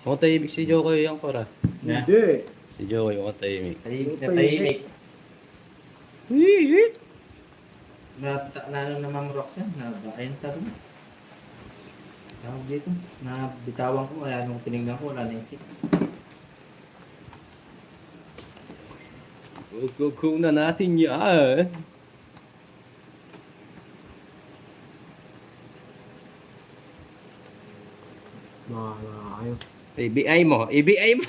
Mukhang tahimik si Jokoy yung kora. Na? Hindi. Si Jokoy mukhang tahimik. Tahimik na tahimik. Ano na Ma'am Roxanne? Ayun tabi. Tawag dito. Nabitawan ko. Kaya nung tinignan ko, wala na yung 6. Kung na natin yan. Ayaw. IBI mo. IBI mo.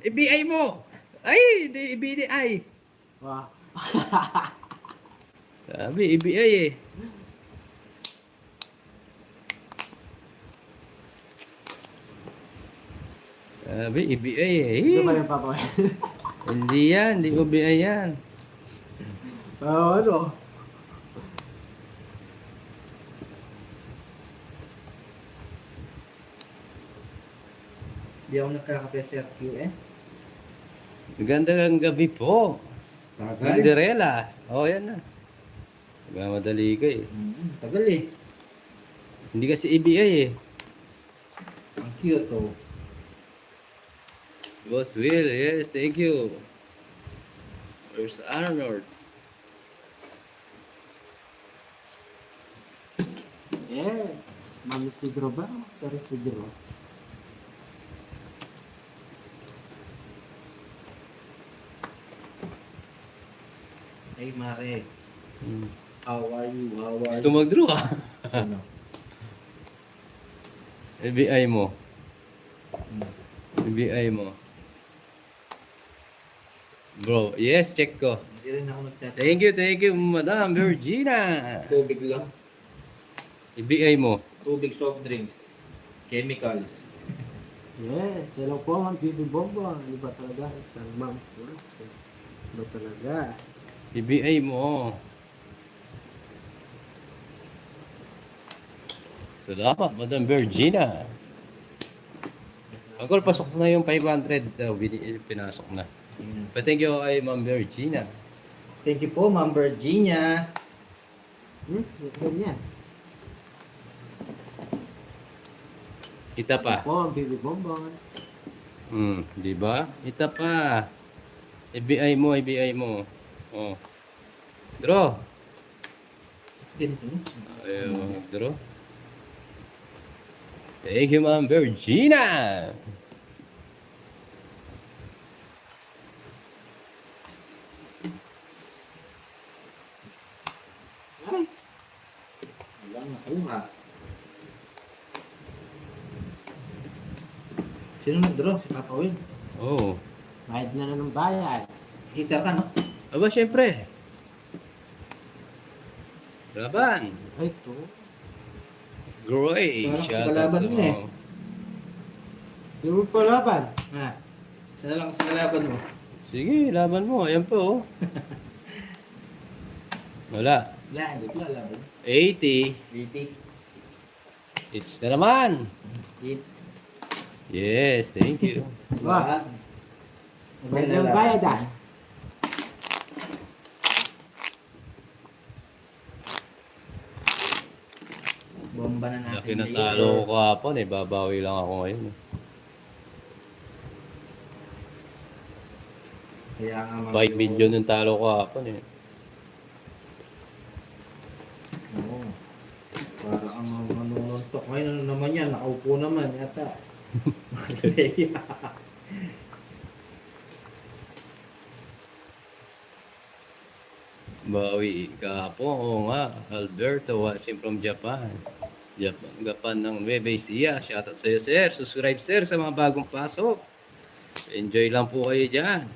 IBI mo. Ay, hindi IBI. Wah. Sabi, IBI eh. Sabi, IBI Ito ba eh. yung papa? Hindi yan, hindi UBI yan. Ano? Di ako nagkakape sa QS. Magandang gabi po. Tagal. Cinderella. Oh, yan na. Magmamadali ka eh. Tagal eh. Hindi kasi IBI eh. Ang cute oh. Boss Will, yes, thank you. Where's Arnold? Yes. Mami Sigro ba? Sorry, Sigro. Hey Mare, Hmm. how are you? How are Gusto you? mag-draw ka? Ano? IBI mo. IBI mo. Bro, yes, check ko. Hindi rin ako nagchat. Thank you, Madam Virginia. Tubig lang. IBI mo. Tubig, soft drinks. Chemicals. Yes. Hello po, Ma'am Bibi Bongbong. Iba talaga. Isang Ma'am. Iba talaga. IBI mo. Salamat, Madam Virginia. Agol, pasok na yung 500. Pinasok na. But thank you kay Ma'am Virginia. Thank you po, Ma'am Virginia. Ganyan. Ita pa. Po, Ma'am Bibi Bongbong. Di ba? Ita pa. IBI mo, IBI mo. Oh. Draw. Ganito. Ayaw, draw. Thank you, Ma'am Virginia. Ay. Walang nakuha. Sino nag-draw? Si Papa Will. Oh. Bayad na ng bayad. Hitter ka, no? Aba, syempre. Laban. Ay, ito. Great. Sarap sa Shout out kalaban sa mo eh. mga... Hindi mo pa laban. Ha? Sana lang sa kalaban mo. Sige, laban mo. Ayan po. Oh. Wala. Wala, hindi ko lalaban. 80. 80. It's na naman. It's... Yes, thank you. Wag. Bayad Wala. ng bayad ah. Bomba na natin. Laki na talo ko kahapon eh. Babawi lang ako ngayon. Eh. Kaya nga 5 million yung talo ko kahapon eh. Oo. Para ang manununtok. Ngayon ano naman yan? Nakaupo naman yata. Bawi kahapon. Oo nga. Alberto watching from Japan. Japan ng Nueva Ecija. Shoutout sa iyo, sir. Subscribe, sir, sa mga bagong pasok. Enjoy lang po kayo dyan.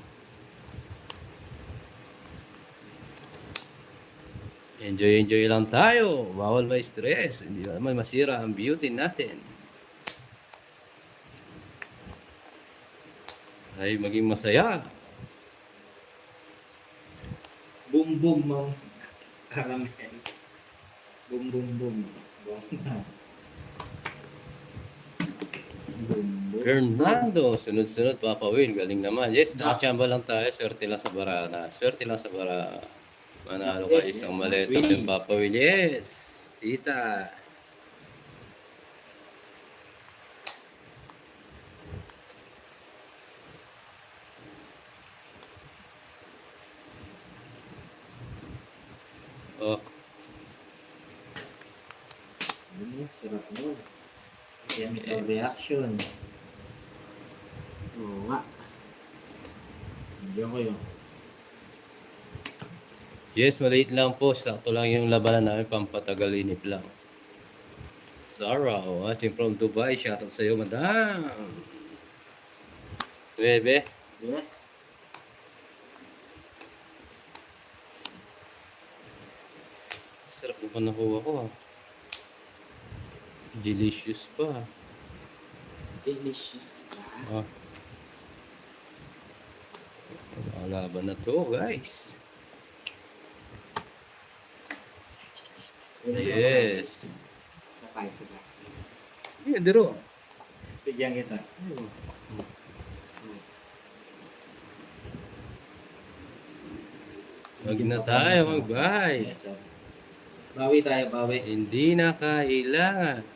Enjoy lang tayo. Bawal may stress. Hindi naman masira ang beauty natin. Ay maging masaya. Boom boom mong karamel. Boom boom boom. Boom boom. Fernando, sunod-sunod Papa Will, galing naman. Yes, nakachamba lang tayo, swerte lang sa barana. Swerte lang sa bara. Manalo ka isang maleta ng Papa Will. Yes, tita. Sarap nun. Chemical reaction. Oo nga. Diyan ko yun. Yes, maliit lang po. Sakto lang yung labanan namin. Pampatagal inip lang. Sarah, watching from Dubai. Shoutout sa iyo, madam. Bebe. Yes. Sarap mo pa nakuha ko. Delicious pa. Delicious pa. Ah. Laban na to, guys. Yes. Sakay sila. Yan, dero. Bigyan kita. Ayun. Wag na tayo magbahay. Yes, sir. Bawi tayo, bawi. Hindi na kailangan.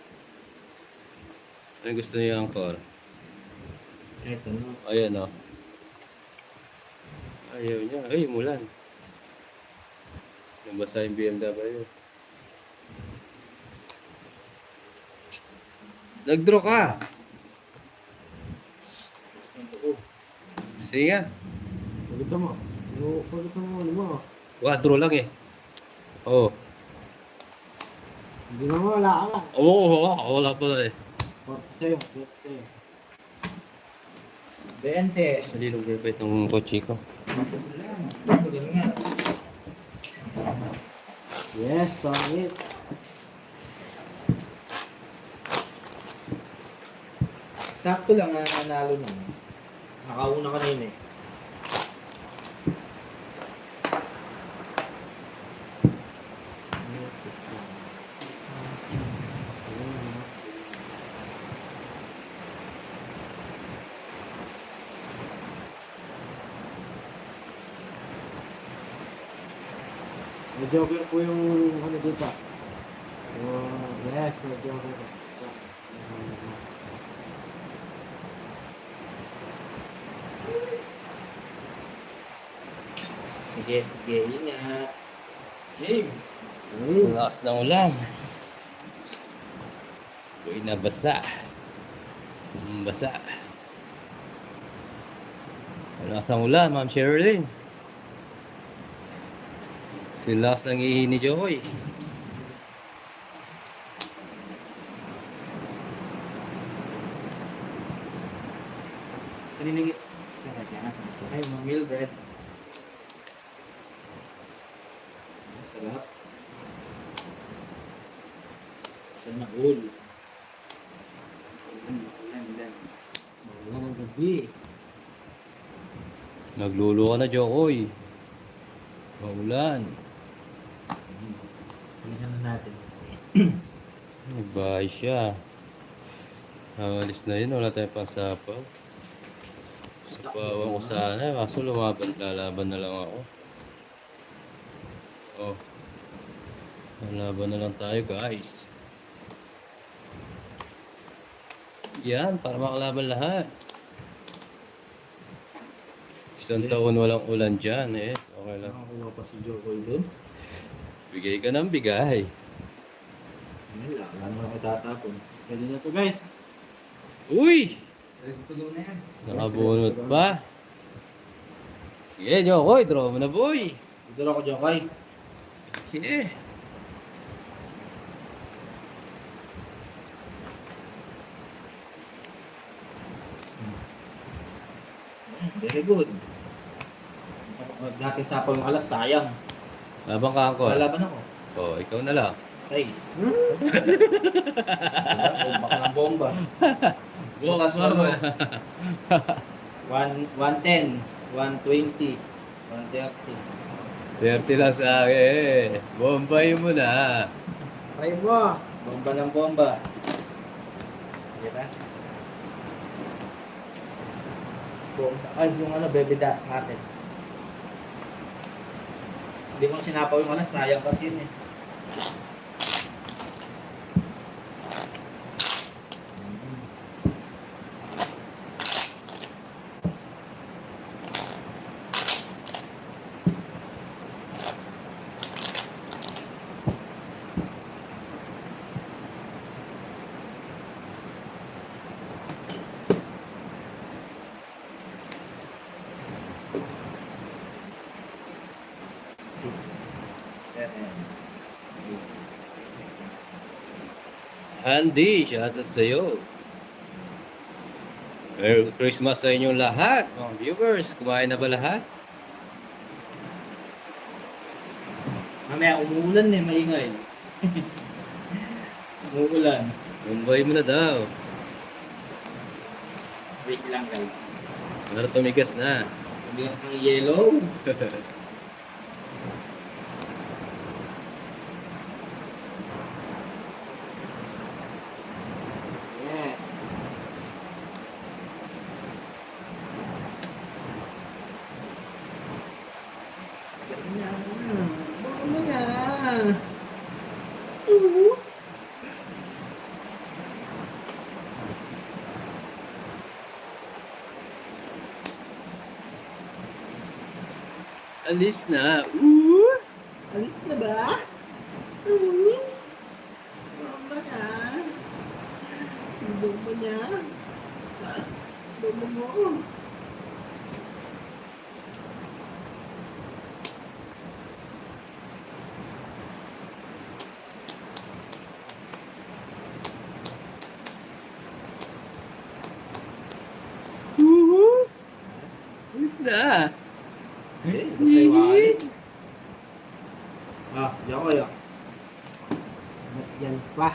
Ano gusto niyo, Angkor? Ito, no? Ayan, o. Ayaw niya. Ay, mulan. Nabasa yung BMW. Nag-draw ka. Sige nga. Pagkita mo. Pagkita mo ano mo. Draw lang eh. Oo. Hindi mo wala ka lang. Oo, wala pala eh. 47. 47. 20. Salilong ba itong kotse ko? Yan nga. Yes, solid. Sakto lang na nanalo nun. Nakauna ka na yun eh. May joker po yung ano dito. Yes, may joker. Stop. Sige, sige, ingat. Game. Hey. Ang lakas ng ulan. Uy, nabasa. Basa. Ang lakas ng ulan, Ma'am Sherilyn. Silas ng ihi ni Joy. Kaninigit. Ay, mga Mildred. Sarap. Sana all. Wala ng gabi. Naglulo ka na, Joy. Maulan. Tingnan na natin. Nagbahay siya. Alis na yun, wala tayong pansapaw. Sapawan ko sana, kaso lalaban na lang ako. Oh. Lalaban na lang tayo, guys. Yan, para makalaban lahat. Isang taon walang ulan dyan, eh. Okay lang. Nakakuha pa si Jokoy dun. Bigay ka ng bigay. Wala, wala naman ako tatapon. Pwede na to guys. Uy! Tuloy na yan. Nakabunot pa. Sige, Jokoy, draw mo na, boy. Dito ako, Jokoy. Sige. Very good. Dati sapaw yung alas, sayang. Labang ka ako. Lalaban ako. Oh, ikaw na lang. 6. Baka ng bomba. Bukas Bomba. ano? 110, 120, 130. 30 lang sa akin. Bombay mo na. Try mo. Bomba ng bomba. Diba? Bomba. Ay, yung ano, bebida natin. Hindi mo sinapaw yung ano, sayang kasi yun eh. 7, 8. Andy, shoutout sa'yo. Merry Christmas sa inyong lahat, mga viewers. Kumain na ba lahat? Mamaya umuulan eh, maingay. Umuulan. Mumbai mo na daw. Wait lang guys. Para tumigas na. Bigas ng yellow. Yes. Ganyan. Bomba na. Alis na. Alis na ba? Bomba na. Bomba niya. Bomba mo. Alis na. Eh, ba't kayo aalis? Ah, diyan kayo. Ba't yan pa?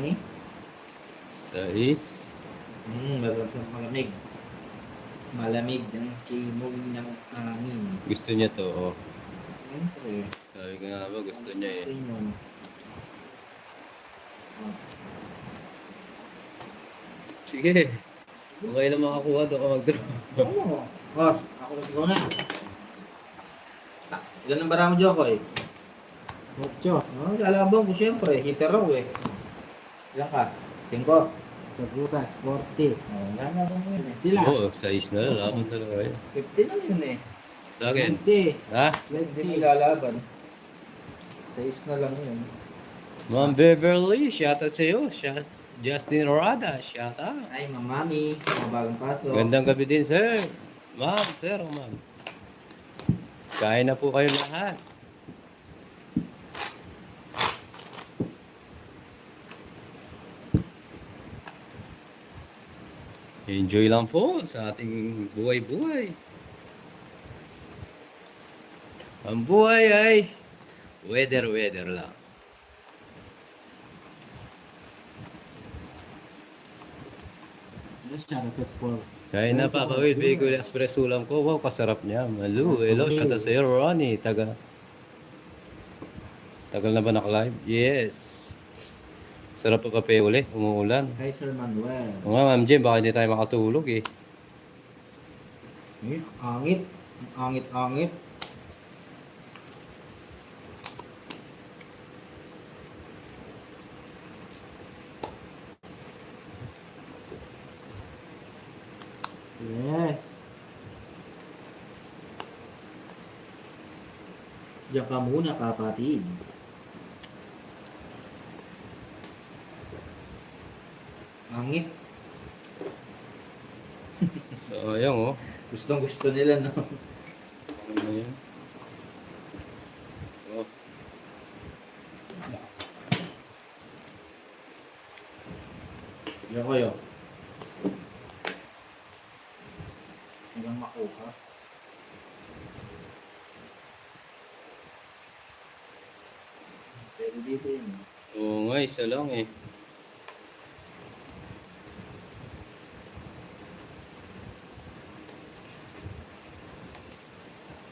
Ay. Sais. Meron sa malamig. Malamig ng chimog ng angin. Gusto niya to. Oh. Siyempre. Sabi ko nga ba, gusto niya eh. Gusto yun. Ah. Sige. Kung kayo na makakuha, doon ka mag-draw. Oo. Boss, ako ikaw na. Ilan ang bara mo, Jokoy? Ocho. Oh, lalabang ko siyempre. Hitter raw eh. Ilan ka? 5. Oh, Sa butas, 40. lalabang ko yun eh. Sila. Oo, sais na. Lalaban talaga kayo. 50 lang yun eh. Sa akin. 20. Ha? Hindi 20. nilalaban. 6 na lang yun. Ma'am Beverly, shoutout sa'yo. Justin Rada, shoutout. Ay, mamami. Mabalang paso. Gandang gabi din, sir. Ma'am, sir, o ma'am. Kain na po kayo lahat. Enjoy lang po sa ating buhay-buhay. Ang buhay ay weather lang. Yes, siya sa 4. Kain na Papa Will, Bicol Express ulam ko. Wow, kasarap niya. Malu, hello, shoutout sa iyo, Ronnie. Tagal na ba naka-live? Yes. Sarap pa kape uli, umuulan. Kay Sir Manuel. O nga, Ma'am Jem, baka hindi tayo makatulog eh. Eh, angit. Angit. Yes. Diyan ka muna, kapatid. Angit. So, ayun oh. Gustong gusto nila, no? Ano na yan? Oh. Diyan kayo. Hanggang makuha. Pero dito yun. Oo nga, isa lang eh.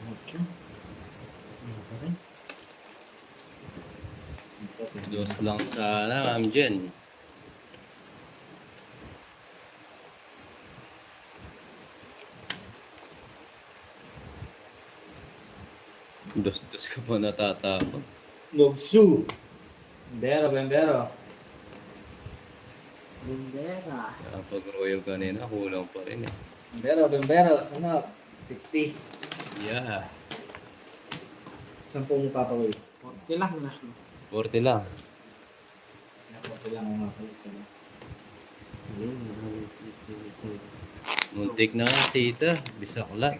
Ocho. Ano pa rin? Diyos lang sana, Ma'am Jen. Dos-dos ka pa natatapos. Lobsu. Bembero. Bundera. Kapag royal kanina, kulang pa rin eh. Bembero. Sunod. 50. Yeah. 10 mo papawin. 40 lang na. 40 lang. 40 lang ang mga isa lang. Ayun, maraming sa'yo. Muntik na nga, tita. Bisaklat.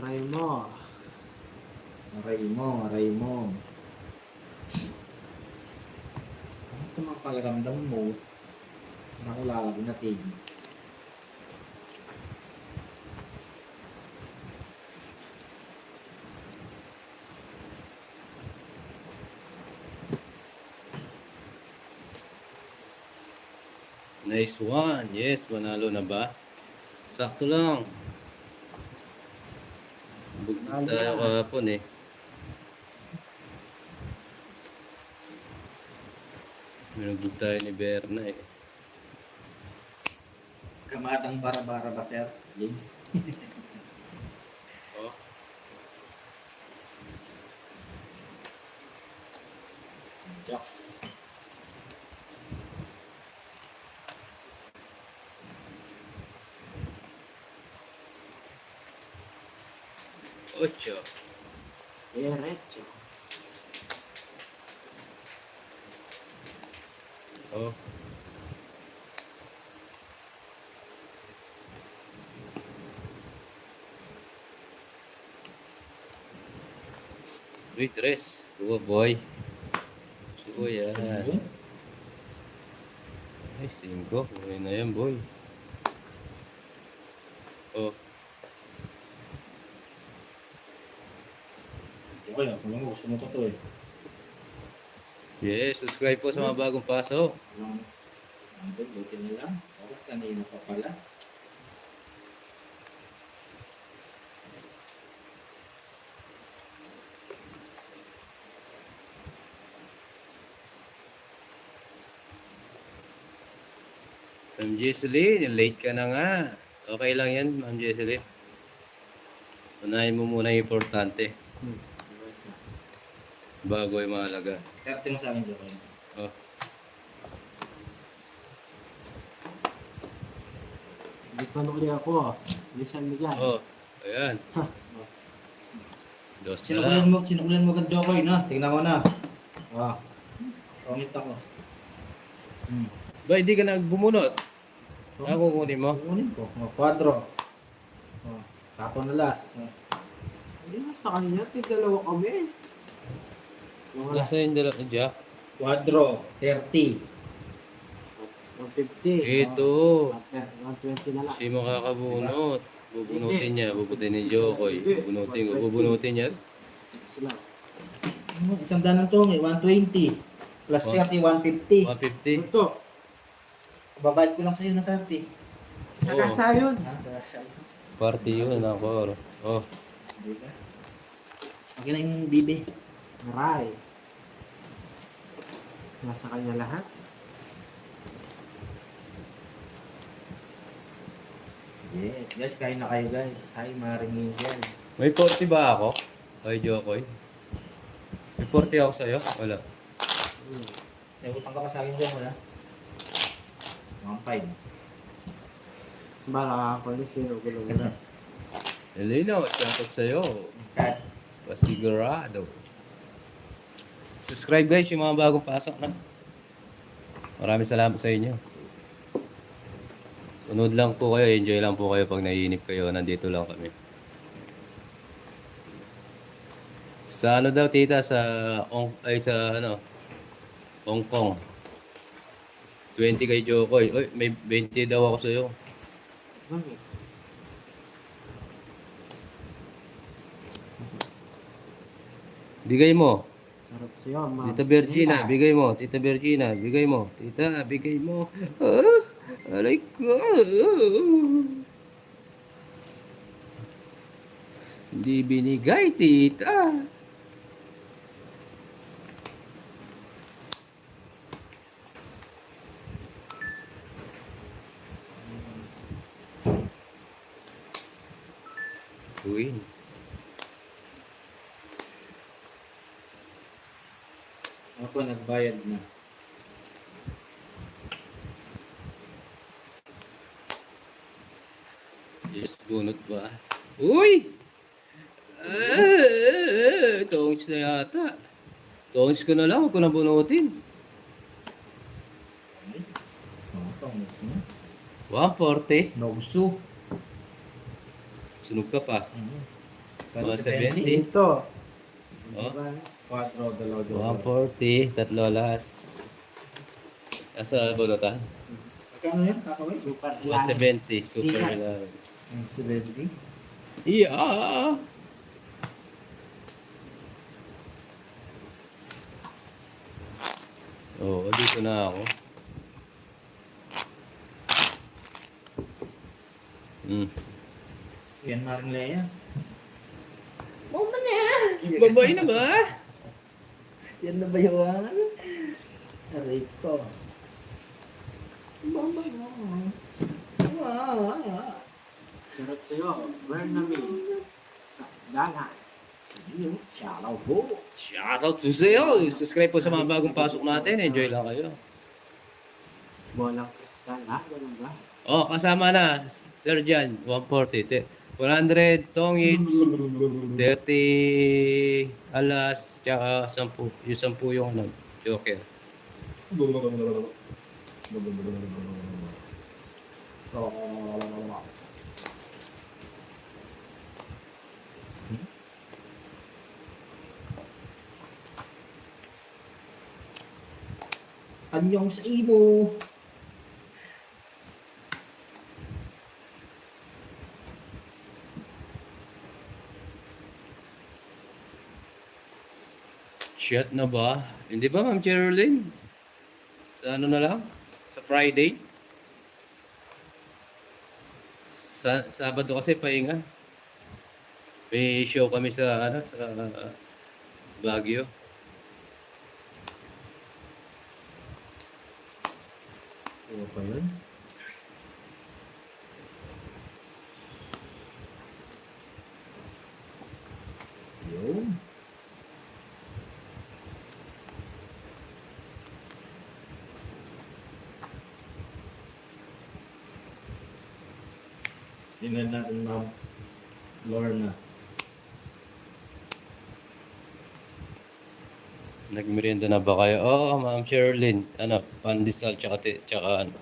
Aray mo. Aray mo. Ano sa mga pakiramdam mo? Nakulawag natin. Nice one. Yes, manalo na ba? Sakto lang. Bugbog Manalo tayo na. kahapon eh. Binugbog tayo ni Berna eh. Kamatang bara-bara ba, sir? James? Oh. Jokes. Ocho. Diretso. Oh. Uy, tres. Go, boy. So, yan. Ay, 5. Okay na yan, boy. Oh. Okay, ako lang gusto mo pa to eh. Yes, subscribe po sa mga bagong pasok. Nandun, buti na lang. Bakit kanina pa pala? Ma'am Jesseline, late ka na nga. Okay lang yan, Ma'am Jesseline. Unahin mo muna yung importante. Bago yung mahalaga. 30 mo sa akin, Jokoy. Oh. Hindi pa uli ako. Bilisan mo dyan. Oh. Ayan. Dos na lang. Sinukulan mo agad, Jokoy, na. Tingnan ko na. Ah. Pangit ako. Ba, hindi ka nagbumunot? Ako kukunin mo? Kukunin ko. Oh, quadro. Oh, tapo na last. Oh. Hindi nga sa kanya. Dalawa kami. Yung wala. Nasa yung dalawa, Jack? Quadro, 30. 150. Ito. 120 na lang. Si makakabunot. Bubunutin niya. Bubunutin ni Jokoy. Bubunutin ko. Bubunutin niya. Sila. Isang daan ng tongi, 120. Plus 30, 150. 150. Ito. Babayad ko lang sa'yo ng 30. Sa Oo. kasa yun. Ha? Sa Party yun ako. Oh. Diba? Okay na yung bibi. Aray. Nasa kanya lahat. Yes, guys, kain na kayo guys. Hi, Maring Miguel. May 40 ba ako? Ay, Jokoy. May 40 ako sa'yo? Wala. May utang ka pa sa akin dyan, wala? 1.5. Bala ako ni sino gulong na. Elino, shoutout sa'yo. Cut. Pasigurado. Subscribe guys yung mga bagong pasok na. Maraming salamat sa inyo. Sunod lang po kayo, enjoy lang po kayo pag naiinip kayo. Nandito lang kami. Sa ano daw tita sa Hong Kong. 20 kay Jokoy. Oy, may 20 daw ako sa iyo. Bakit? Bigay mo. Sarap sa'yo, ma'am. Tita Virginia, bigay mo. Tita Virginia, bigay mo. Tita, bigay mo. Ah, aray ko. Hindi binigay, tita. Win. Ako, nagbayad na. Yes, bunot ba? Uy! Tongits na yata. Tongits ko na lang, huwag ko na bunutin. minutes niya. 140. Nauso. Sunog ka pa. Mm. 170. Ito. Oh. Diba? 4, dalawa. 140. Tatlo alas. Nasa bunutan? Magkano yan? Kakawin? Super lang. 170. Super Hindi. lang. 70. Yeah! Oo, dito na ako. Yan maring Leia. Babae na ba? Yan na ba yung aray ko? Sarap sa'yo. Where na mi? Sa dalan. Yun, shoutout po. Shoutout to sa'yo! Subscribe po sa mga bagong pasok natin. Enjoy lang kayo. Bolang kristal, ha? Ganun ba? Oh, kasama na. Sir Jan, 140. 100 tongits, 30 alas, tsaka 10. Yung 10 yung ano, joker. Anyong sa imo. Shit na ba? Hindi ba, Ma'am Geraldine? Sa ano na lang? Sa Friday? Sa Sabado kasi pahinga. May show kami sa ano sa Baguio. Ano pa yun? Yun. Tingnan natin, Ma'am Lorna. Nagmerienda na ba kayo? Oo, Ma'am Sherilyn. Ano, pandesal tsaka ano,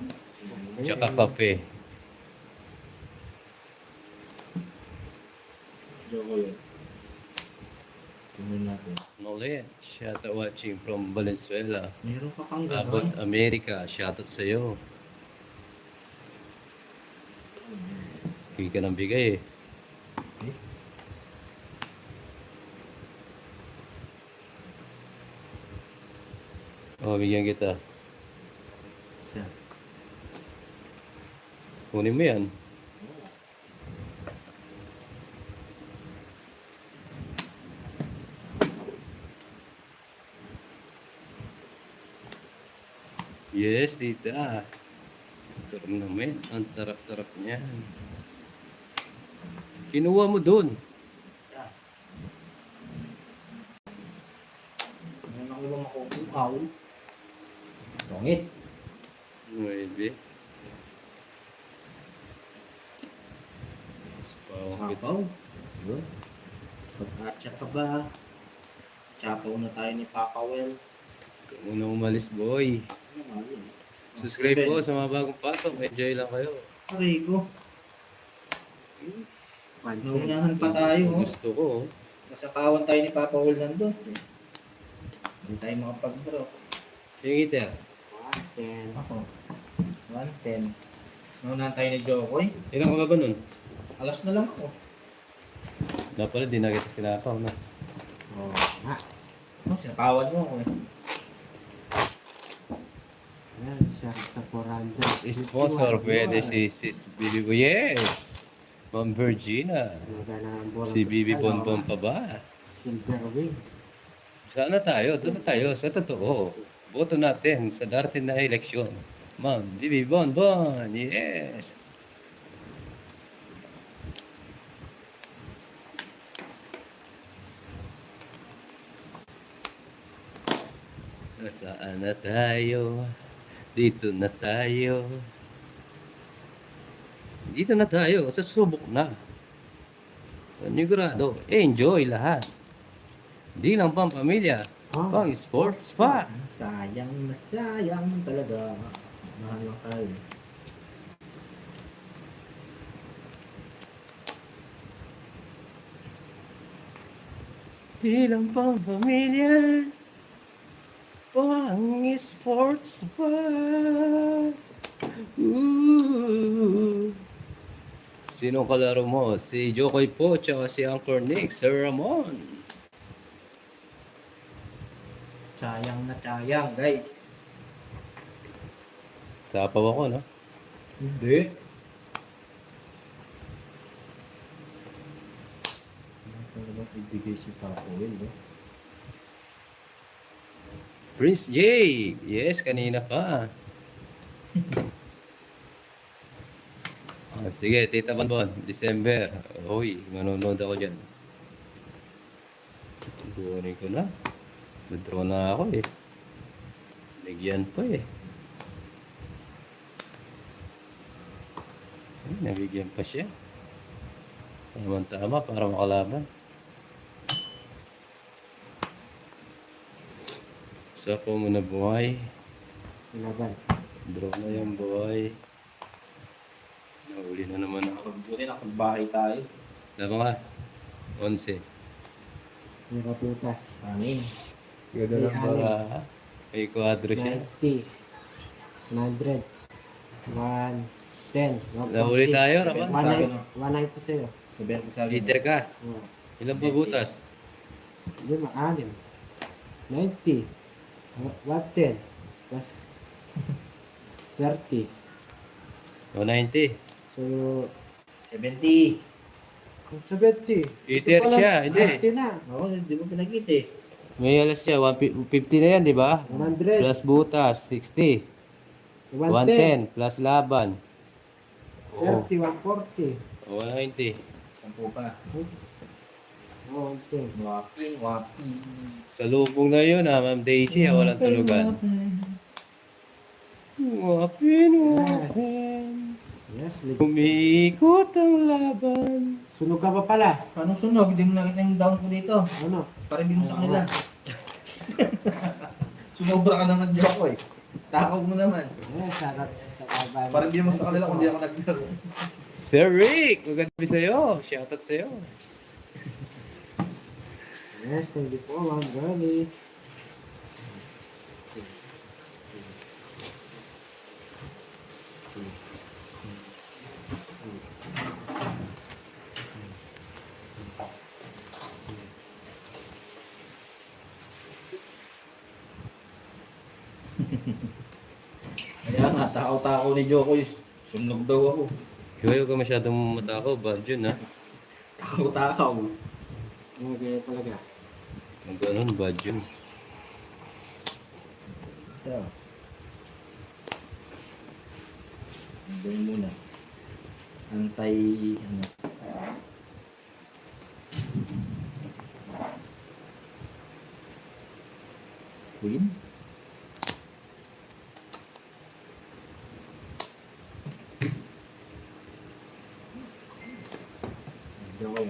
tsaka kape. Chocolate. Tingnan natin. Ulit. Shoutout watching from Valenzuela. Meron ka pang Abot gano'n? America. Shoutout sa'yo. Bigay ka ng bigay eh. Okay. Oh, bigyan kita. Siya. Kunin mo yan. Yes, tita. Sarap naman. Ang tarap-tarap niyan. Kinuha mo dun. Siya. Meron ako ibang makukuhaw. Tongit. Maybe. Spaw kita. Sapaw. Yun. Pag-atcha ka ba? Chapaw na tayo ni Papa Well. Una umalis, boy. Ano malis? Subscribe po sa mga bagong pasok. Enjoy lang kayo. Aray ko. Naunahan pa tayo. Oh. Gusto ko. Oh. Nasakawan tayo ni Papa Will ng dos eh. Hindi tayo makapag-draw. Sige, tita. 110. Ako. 110. Naunahan tayo ni Jokoy. Ilan ka ba nun? Alas na lang ako. Dapat di na kita sinapaw na. Oh, ha. Oh, sinakawan mo ako eh. Ayan, siya sa 400. Sponsor, pwede si Sis Bibi ko. Yes! Ma'am Virginia. Magana ang bolang Si Bibi kristal, Bonbon oh. pa ba? Silver wing. Saan na tayo? Doon na tayo. Sa totoo. Boto natin sa darating na eleksyon. Ma'am Bibi Bonbon. Yes! Nasaan na tayo? Dito na tayo. Dito na tayo. Sa subok na. Panigurado. Enjoy lahat. Di lang pang pamilya. Oh. Pang sports pa. Sayang na sayang talaga. Mahal lang tayo. Tilang pang pamilya po ang sports bar. Sino kalaro mo? Si Jokoy po, tsaka si Anchor Nick, Sir Ramon. Sayang na sayang, guys. Sapaw ako, no? Hindi. Ano talagang ibigay si Papa Will, no? Prince J. Yes, kanina pa. Sige, Tita Bonbon, December. Uy, manonood ako dyan. Buonin ko na. Withdraw na ako eh. Nagyan pa eh. Ay, nabigyan pa siya. Tama-tama para makalaban. Sa po muna buhay. Laban. Draw na yung buhay. Nahuli na naman ako. Buti nakagbahay tayo. Laban ka. 11. Nakaputas. Amin. Ganda lang para may quadro siya. 90. 100. 110. Nahuli tayo, Raman. 190 sa'yo. 70 sa akin. Peter ka. Oh. Ilang pa butas? 5, 6. 90. 110. Plus 30. 190. So, 70. 70. Peter siya, hindi. 90 na. Oo, hindi mo pinakita eh. May alas siya, 150 na yan, di ba? 100. Plus butas, 60. 110. 110 plus laban. Oo. 30. 140. 190. 10 pa. Oh, 110. Wapi, wapi. Sa lubong na yun, Ma'am Daisy, walang tulugan. Wapin, wapin. Yes, Umikot ang laban. sunog ka pa pala. Paano sunog? Hindi mo nakita yung down ko dito. Ano? Parang binus sa kanila. Sumobra ka naman, Joko eh. Takaw mo naman. Sarap sa kaban. Parang binus sa kanila kung di ako naglaro. Sir Rick, maganda sa'yo. Shoutout sa'yo. Yes, hindi po, Ma'am Girlie. Kaya nga, takaw-takaw ni Joko eh. Sunog daw ako. Huwag ka masyadong matakaw, bad yun ha. Takaw-takaw. Ano kaya talaga? Ang ganun, bad yun. Ito. Gawin muna. Antay, ano. Queen? Joko.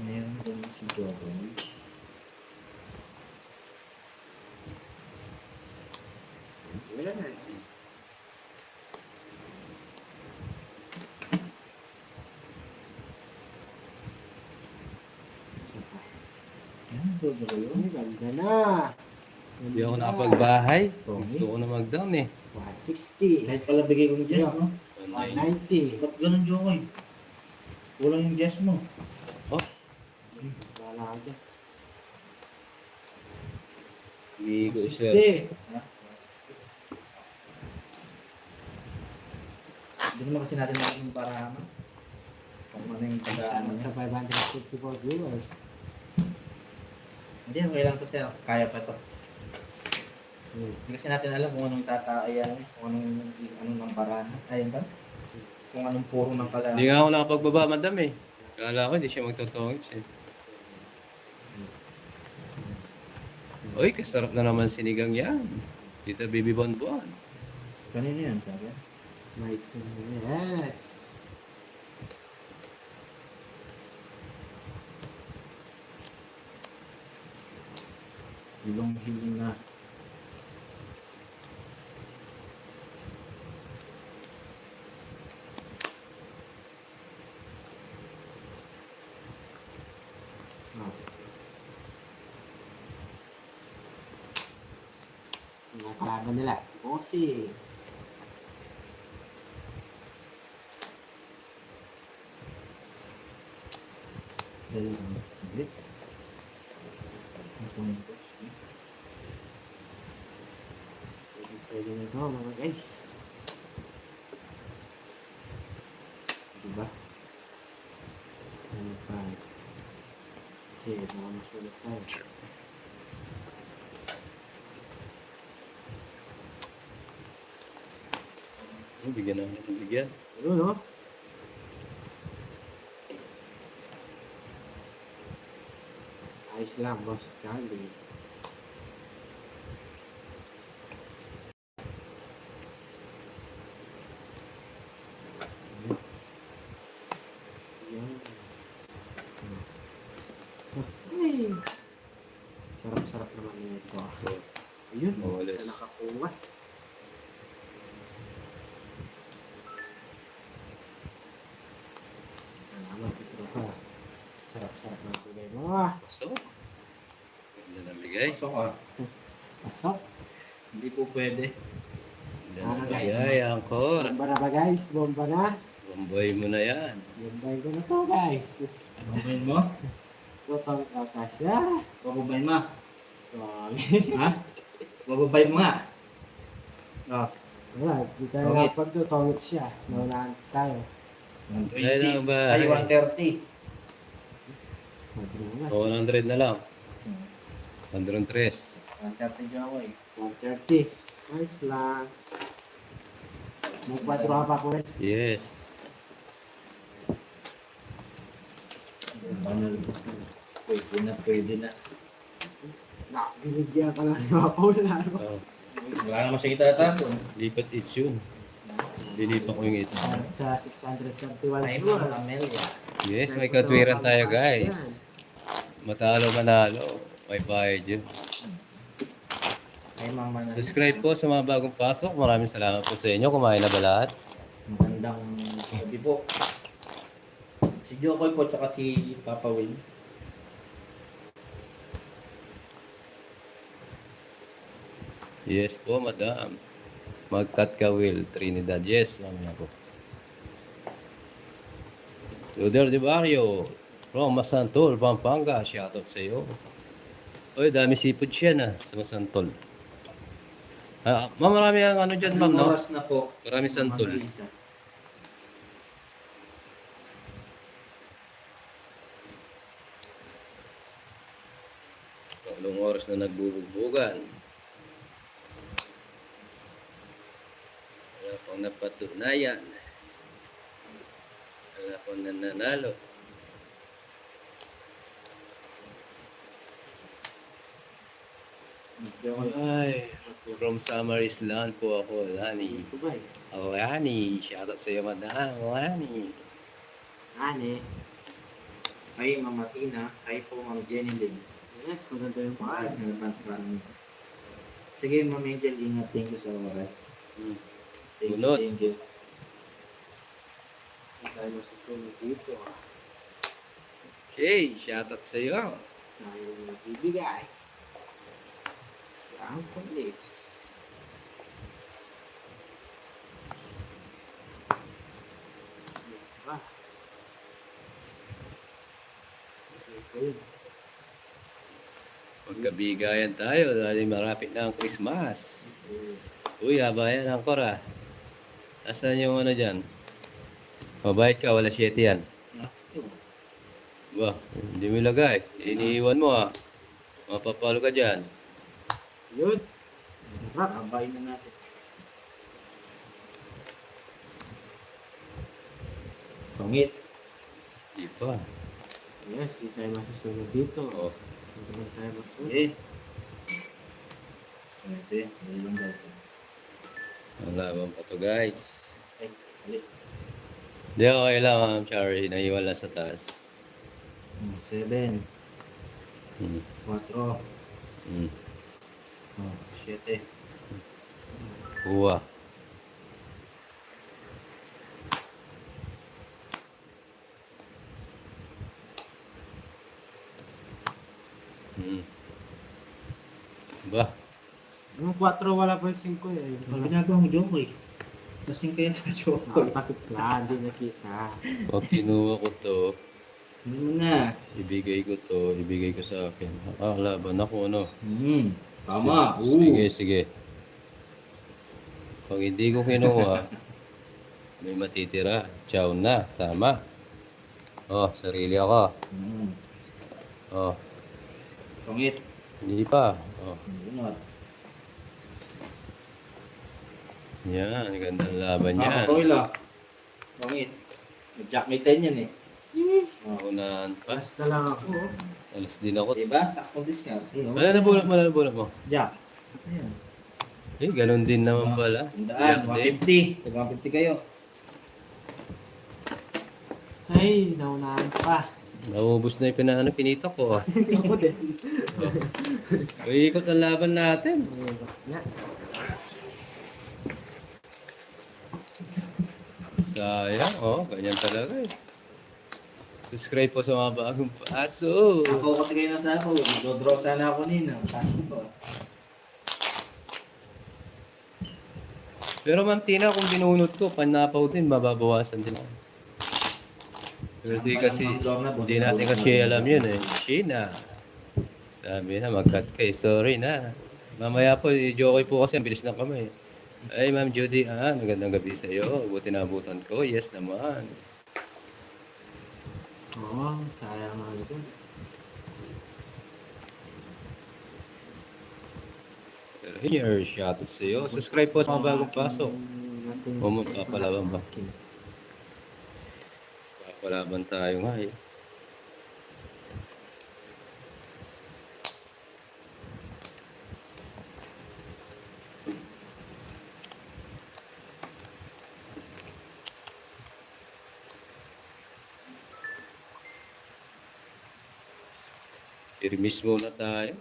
Meron din si Joko. Yes. Yan, Joko yun. Ang ganda na. Hindi ako nakapagbahay. Okay. Gusto ko na mag-down eh. 160. Kahit pala bigay ko yung Jess, no? 190. Ba't ganun, Joko eh? Kulang yung Jess mo. Oh, Wala ka dyan. hindi ko siya. 60. Ha? Hindi naman kasi natin magiging para ano? Kung ano yung pag-ano Sa niya. 554 viewers. Hindi, okay lang to sir. Kaya pa to. Hmm. Hindi kasi natin alam kung anong tataayan, kung anong ng paraan. Ayun ba? Kung anong puro ng kala. Hindi nga ako nakapagbaba, madam eh. Kala ko hindi siya magtotongits eh. Uy, kasarap na naman sinigang yan. Tita Baby Bonbon. Kanino yan, sabi? Mike, yes. Hilong-hilong na. kalaban nila. Bossing. Dali lang. Hindi. Ito yung coach. Pwede na ito mga guys. Diba? Ano pa? Kasi mga masulit tayo. Bigyan namin ng bigyan. Ayun no? Ayos lang boss Charlie. Yan. Ay. Sarap-sarap naman ito. Ayun, Mawalis. sa nakakuha. Salamat, Petro ka. Sarap-sarap ng bigay mo. Pasok. Ganda ng bigay. Pasok ah. Pasok. Hindi po pwede. Ganda ng guys. bigay, angkor. Bomba na ba guys? Bomba na. Bomboy mo na yan. Bombay ko na to guys. Babayin mo? Totong kakasya. Babayin mo? Sorry. Ha? Babayin mo nga. Oh. Wala, di tayo Tongit. dapat to. Tongit siya. Naunahan tayo. 120. Ay, lang ba? Ay, 130. Madrungas. 100 na lang. 103. 130 dyan ako eh. 130. Nice lang. Magpatro ka pa po rin. Yes. Banal. Pwede na, pwede na. Binigyan ka lang ni Mapula. Oh, Wala naman siya itatapon. lipat it's yun. Dinipan ko yung it's. Sa 631 Ay, viewers. mga Amelia. Yes, may katwiran tayo guys. Matalo manalo. May bayad yun. Ay, mga Subscribe po sa mga bagong pasok. Maraming salamat po sa inyo. Kumain na ba lahat? Magandang gabi po. Si Jokoy po, tsaka si Papa Will. Yes po, madam. Mag-cut ka, Will. Trinidad. Yes, namin ako. Luder de Barrio. From Masantol, Pampanga. Shoutout sa iyo. Uy, dami seafood siya na sa Masantol. Ma'am, marami ang ano dyan, ma'am, no? Oras na po. Marami santol. Mag-isa. Tatlong oras na nagbubugbugan. Wala pang napatunayan. Wala pang nananalo. Jokoy. Ay, from Samaris Land po ako, Lani. Ito ba eh? Ako, Lani. Shoutout sa iyo, madam. Lani. Ane. Ay, Mama Tina. Ay po, Ma'am Jenny Lynn. Yes, maganda yung Maayos paas. na advance promise. Sige, Ma'am Angel, ingat. Thank you sa oras. Hmm. Thank you, Bunot. thank you. Hindi tayo masusunod dito. Okay, shoutout sa iyo. Tayo magbibigay. Si Uncle Lex. Diba? Okay. Magkabigayan tayo dahil marapit na ang Christmas. Uy, habayan ang kora. Asan yung ano dyan? Mabait ka, wala 7 yan. Ba, hindi mo ilagay. Iniiwan mo ah. Mapapalo ka dyan. Yun. Sarap. Abayin na natin. Pangit. Di pa. Yes, di tayo masusunod dito. Oh. Hindi naman tayo masunod. Eh. Pwede. Dali lang guys. Wala bang pa to guys. Ay, ulit. Hindi, okay lang Ma'am Chari. Naiwan lang sa taas. 7, Hmm. 4, Hmm. 7. Kuha. Hmm. Ba? Yung 4 wala pa yung 5 eh. Ano ginagawa mo, Jokoy? Lasing kayo sa Jokoy. Takot lang, hindi nakita. Pag kinuha ko to, Hindi mo na. ibigay ko sa akin. Laban ako, ano? Tama. Sige, sige. Pag hindi ko kinuha, may matitira. Ciao na, tama. Oh, sarili ako. Oh, Pangit. hindi pa. Oh, Bunot. yan, gandang laban yan. Pakawila. Pangit. Nag-jack may 10 yan eh. Unahan pa. Basta lang ako. Alas din ako. Diba? Saktong discount. Wala na bulak mo. Jack. Ayan. Eh, ganun din naman pala. Sandaan. Jack din. 150. Tag 150 kayo. Ay, naunahan pa. Naubos na yung pinita ko. Ah. Ako din. Ikot ang laban natin. Nga. Sayang, oh, ganyan talaga eh. Subscribe po sa mga bagong paso. Sapaw kasi kayo ng sapaw. Dodraw sana ako nina. Pasok ko. Pero Ma'am Tina, kung binunot ko, panapaw din, mababawasan din ako. Pero di natin kasi alam yun eh. Sheena. Sabi na, mag-cut ka eh. Sorry na. Mamaya po, i-joke po kasi ang bilis ng kamay. Ay, Ma'am Judy, magandang gabi sa iyo. Buti nabutan ko. Yes naman. Oo, sayang nga ito. Pero here, shoutout sa iyo. Subscribe po sa mga bagong pasok. O papalaban ba? Papalaban tayo nga eh. Pirmis muna tayo.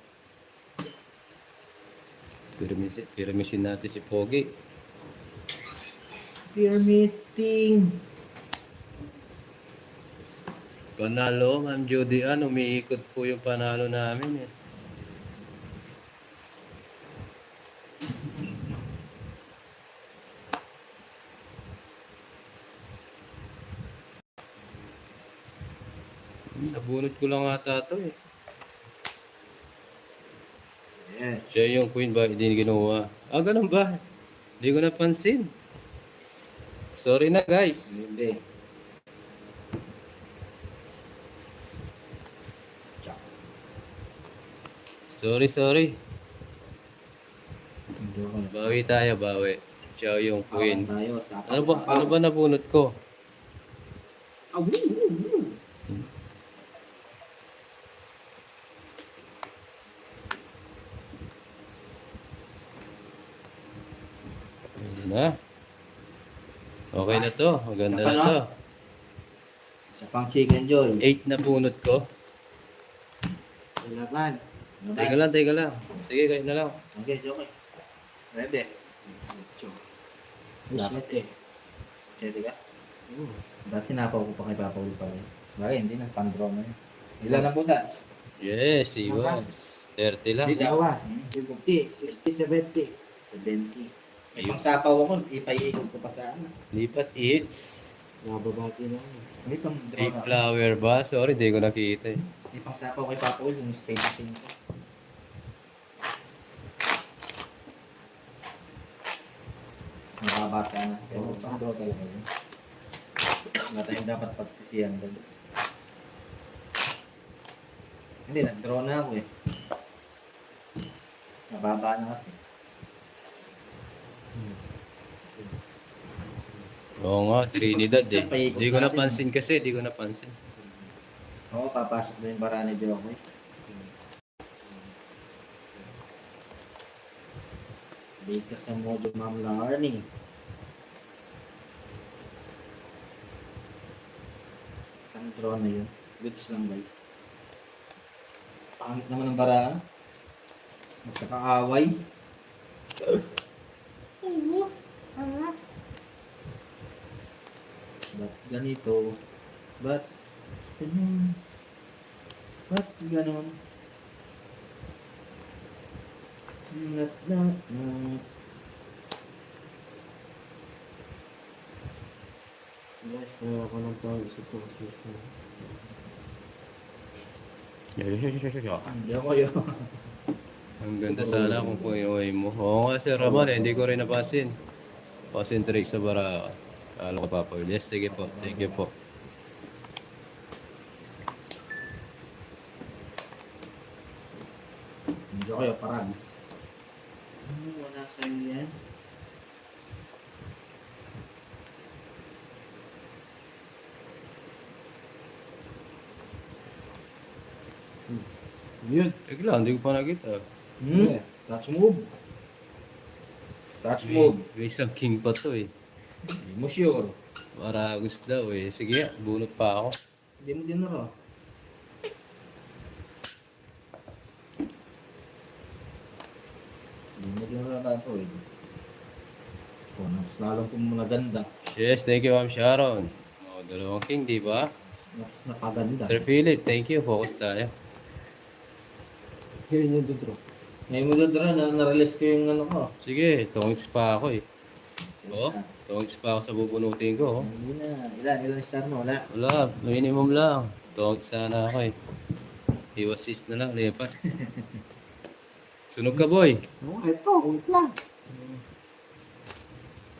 Pirmisin natin si Pogi. Fear misting. Panalo, Ma'am Judy, umiikot po yung panalo namin eh. Nabunot ko lang ata ito eh. Yes. Siya yung queen ba? Hindi ginawa. Ganun ba? Hindi ko napansin. Sorry na guys. Hindi. Sorry. Jokoy. Bawi tayo, bawi. Siya yung queen. Tayo. Sapaw. Ano ba nabunot ko? Ayun na. Okay na to. Maganda na to. Isa pang chicken joy. 8 na bunot ko. Kailangan. Teka lang. Sige, kayo na lang. Okay, Jokoy. Ready? May shit eh. Sete ka? Oo. Dahil sinapaw ko pa kay Papa Uli pa rin. Bagay, hindi na. Pang-draw na yun. Ilan ang butas? Yes, iwas. 30 lang. Dalawa. 50, 60, 70. 70. May pang-sapaw ako. Ipay-ikot ko pa sa ano. Lipat hits. Nababati na ako. May pang-draw Big na. flower ba? Sorry, di ko nakita eh. May pang-sapaw kay Papa Uli. Yung spacing ko. Nakabasa na. Pero pang-draw talaga yun. Wala tayong dapat pagsisiyan doon. Hindi, nag-draw na ako eh. Nababa na kasi. Oo nga, Trinidad eh. Isa pa ikot Di ko natin. napansin kasi, di ko napansin. Oo, papasok na yung bara ni Jokoy. Bait ka sa Mojo Ma'am Larnie. Ang draw na yun. Goods lang guys. Pangit naman ang bara. Magkakaaway. Ba't ganito? Ba't ganun? Ba't ganun? Nat na. Guys, kaya ako ng tawag sa to. Hindi ako yun. Ang ganda sana kung puinuwi mo. Oo nga, Sir Ramon, hindi ko rin napansin. Concentrate sa bara. Alam ko, Papa Will. Yes, sige po. Thank you po. Hindi ako yun, parabis. Wala sa'yo yan. Yun. Teka hindi ko pa nakita. Touch move. Touch move. May isang king pa to eh. Hindi mo sure. Para gusto daw eh. Sige, bunot pa ako. Hindi mo din naro. Hindi mo din naro nato eh. Oh, mas lalong kung maganda. Yes, thank you, Ma'am Sharon. Oh, dalawang king, di ba? Mas napaganda. Sir Philip, thank you. Focus tayo. Yun yung dudro. Ngayon mo doon na-release ko yung ano ko. Sige, tungis pa ako eh. Oh, tungis pa ako sa bubunutin ko. Oh. Hindi na. Ilan star mo? Wala. Wala, minimum lang. Tungis sana ako eh. I-assist na lang, lipat. Sunog ka, boy. Oo, ito. Wait lang.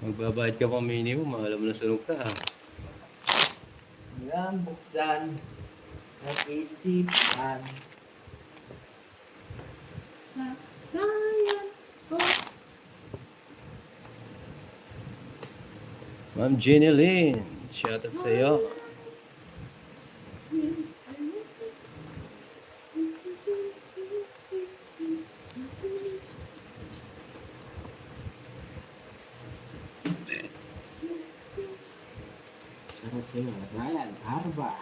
Magbabayad ka pang minimum, alam mo na sunog ka. Walang buksan. Nag-isipan. Sa science to. Ma'am Jenny Lynn, shout out sa'yo. Sarap sa'yo. Ryan, Arba.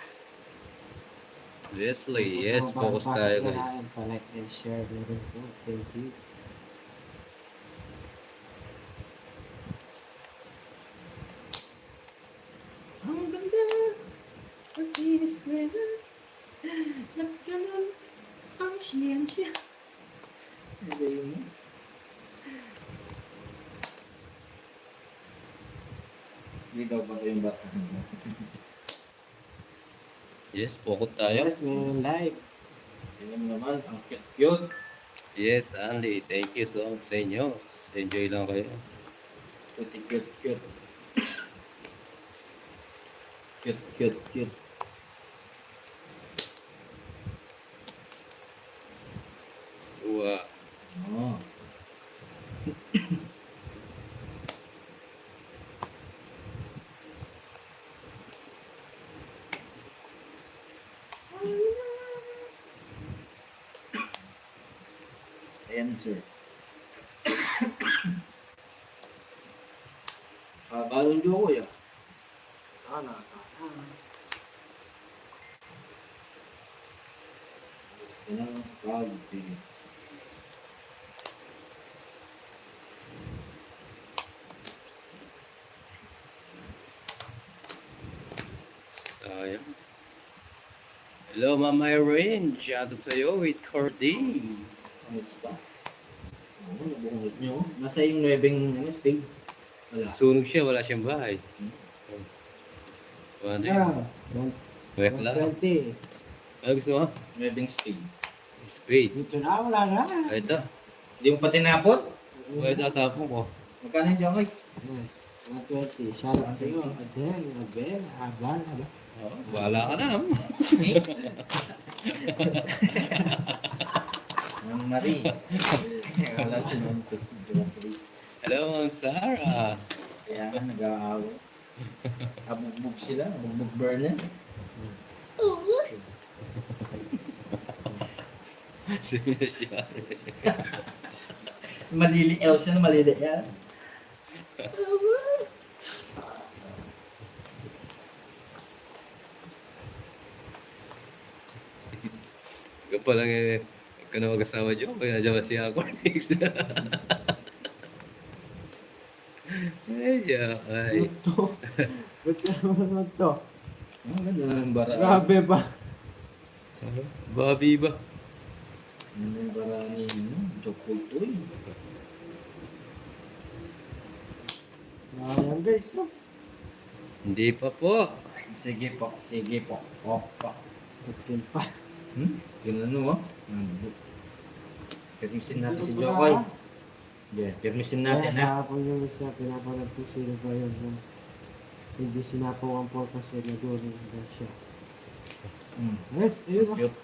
Leslie, yes, focus tayo guys. Ryan, pa-like and share na rin po. Thank you. Ang ganda sa siniswela. Nagganon ang siyensya. Ano yun? Hindi daw ba yung bata? Yes, focus tayo. Yes, ngayon live. Tingnan mo naman, ang cute-cute. Yes, Andy, thank you so much sa inyo. Enjoy lang kayo. Cute. Cute. Wow. Oh. Answer. Balon Joko ya. Senang pagi. Sayang. Hello, Ma'am Irene. Shout out sa'yo with Cording. Ano pa? Oh, nabungot nyo. Nasa yung 9 ano, spade. Wala. Sunog siya, wala siyang bahay. Ano yun? Yeah. Wek lang. 120. Ano gusto mo? 9 spade. Spade. Dito na, wala na. Ito. Hindi mo pa tinapot? Ito, tapon ko. Magkano yung Jokoy? Yes. 120. Shout out sa'yo. Adel, Abel, Aban, Oh, wala ka na. Ang Marie. Wala ko naman sa Jokoy. Hello, Ma'am Sarah. Kaya nga nag-aawa. Abugbog sila. Abugbog burner. Sige siya. Maliliel siya na maliliel. Ikaw pa lang eh. Huwag ka na mag-asawa dyan. Kaya nadyan ba siya ako next? Ay, siya. Ay. Ito. Ba't ka naman ito? Ang ganda na ng bara. Grabe ba? Bobby ba? Ano yung para ni Jokul to eh. Ayan guys, no? Hindi pa po. Sige po, sige po. Opa. 15 pa. Yun ano, oh. Pirmisin natin si Jokoy. Yeah, pirmisin natin, ha? Kahapon yung isa, pinapanood ko sila ba yun, no? Hindi sinapaw ang pork kasi naguling na siya. Yes, ayun, Cute.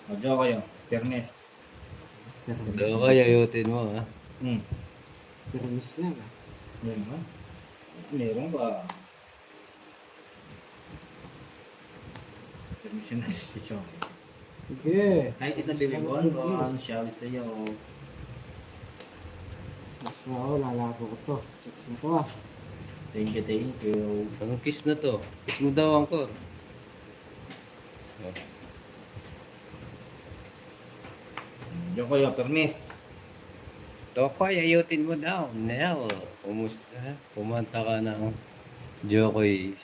O, Jokoy, oh. Pirmis. Ito kaya ayutin mo ha. Permis lang, ah. Yan, ha? Meron ba? Pirmisin natin si Jokoy. Sige. Kahit ito bibigwan ko, ano siya sa'yo. Mas ako, lalako ko to. Checks na to, ah. Thank you, thank you. Anong kiss na to? Kiss mo daw, Angkor. Oh. Jokoy, oh. Pirmis. Tokoy, ayutin mo daw. Nel, kumusta? Kumanta ka na. Jokoy.